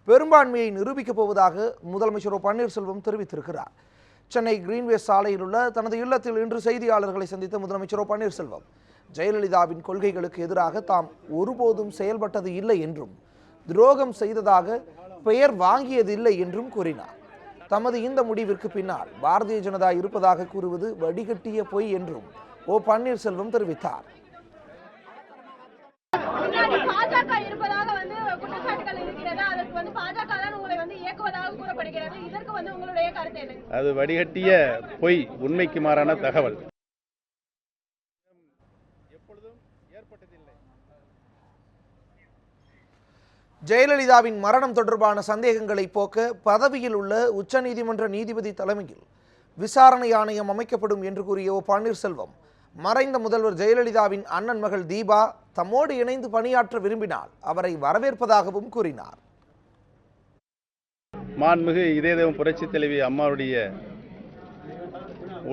பெரும்பான்மையை நிரூபிக்கப் போவதாக முதலமைச்சர் பன்னீர்செல்வம் தெரிவித்திருக்கிறார். சென்னை கிரீன்வேஸ் சாலையில் உள்ள தனது இல்லத்தில் இன்று செய்தியாளர்களை சந்தித்த முதலமைச்சர் பன்னீர்செல்வம் ஜெயலலிதாவின் கொள்கைகளுக்கு எதிராக தாம் ஒருபோதும் செயல்பட்டது இல்லை என்றும் துரோகம் செய்ததாக பெயர் வாங்கியதில்லை என்றும் கூறினார். தமது இந்த முடிவிற்கு பின்னால் பாரதிய ஜனதா இருப்பதாக கூறுவது வடிகட்டிய பொய் என்றும் பன்னீர்செல்வம் தெரிவித்தார். அது வடிகட்டிய பொய், உண்மைக்கு மாறான தகவல். ஜெயலலிதாவின் மரணம் தொடர்பான சந்தேகங்களை போக்க பதவியில் உள்ள உச்சநீதிமன்ற நீதிபதி தலைமையில் விசாரணை ஆணையம் அமைக்கப்படும் என்று கூறிய பன்னீர்செல்வம் மறைந்த முதல்வர் ஜெயலலிதாவின் அண்ணன் மகள் தீபா தம்மோடு இணைந்து பணியாற்ற விரும்பினால் அவரை வரவேற்பதாகவும் கூறினார். மாண்புமிகு இதயதேவம் புரட்சி தலைவி அம்மாவுடைய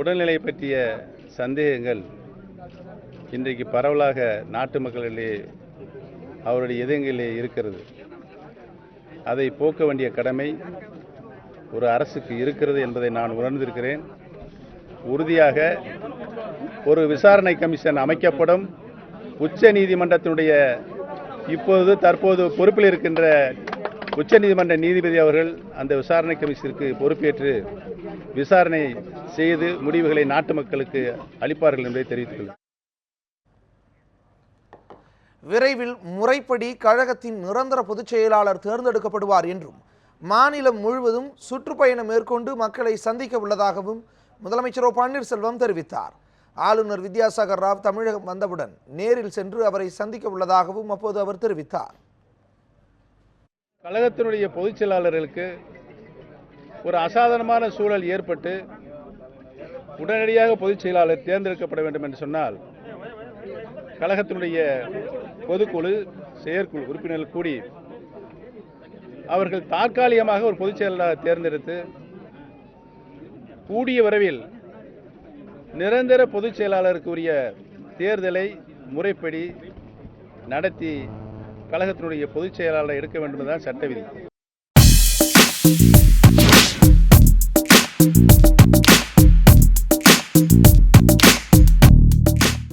உடல்நிலை பற்றிய சந்தேகங்கள் இன்றைக்கு பரவலாக நாட்டு மக்களிடையே அவருடைய இதயங்களிலே இருக்கிறது. அதை போக்க வேண்டிய கடமை ஒரு அரசுக்கு இருக்கிறது என்பதை நான் உணர்ந்திருக்கிறேன். உறுதியாக ஒரு விசாரணை கமிஷன் அமைக்கப்படும். உச்ச நீதிமன்றத்தினுடைய தற்போது பொறுப்பில் இருக்கின்ற உச்ச நீதிமன்ற நீதிபதி அவர்கள் அந்த விசாரணை கமிஷனுக்கு பொறுப்பேற்று விசாரணை செய்து முடிவுகளை நாட்டு மக்களுக்கு அளிப்பார்கள் என்பதை தெரிவித்துள்ளனர். விரைவில் முறைப்படி கழகத்தின் நிரந்தர பொதுச் செயலாளர் தேர்ந்தெடுக்கப்படுவார் என்றும் மாநிலம் முழுவதும் சுற்றுப்பயணம் மேற்கொண்டு மக்களை சந்திக்க உள்ளதாகவும் முதலமைச்சர் பன்னீர்செல்வம் தெரிவித்தார். ஆளுநர் வித்யாசாகர் ராவ் தமிழகம் வந்தவுடன் நேரில் சென்று அவரை சந்திக்க உள்ளதாகவும் அப்போது அவர் தெரிவித்தார். கழகத்தினுடைய பொதுச் செயலாளர்களுக்கு ஒரு அசாதாரணமான சூழல் ஏற்பட்டு உடனடியாக பொதுச் செயலாளர் தேர்ந்தெடுக்கப்பட வேண்டும் என்று சொன்னால் கழகத்தினுடைய பொதுக்குழு செயற்குழு உறுப்பினர்கள் கூடி அவர்கள் தற்காலிகமாக ஒரு பொதுச் செயலாளர் தேர்ந்தெடுத்து கூடிய விரைவில் நிரந்தர பொதுச் செயலாளருக்கு உரிய தேர்தலை முறைப்படி நடத்தி கழகத்தினுடைய பொதுச் செயலாளரை எடுக்க வேண்டும் என்பதுதான் சட்ட விதி.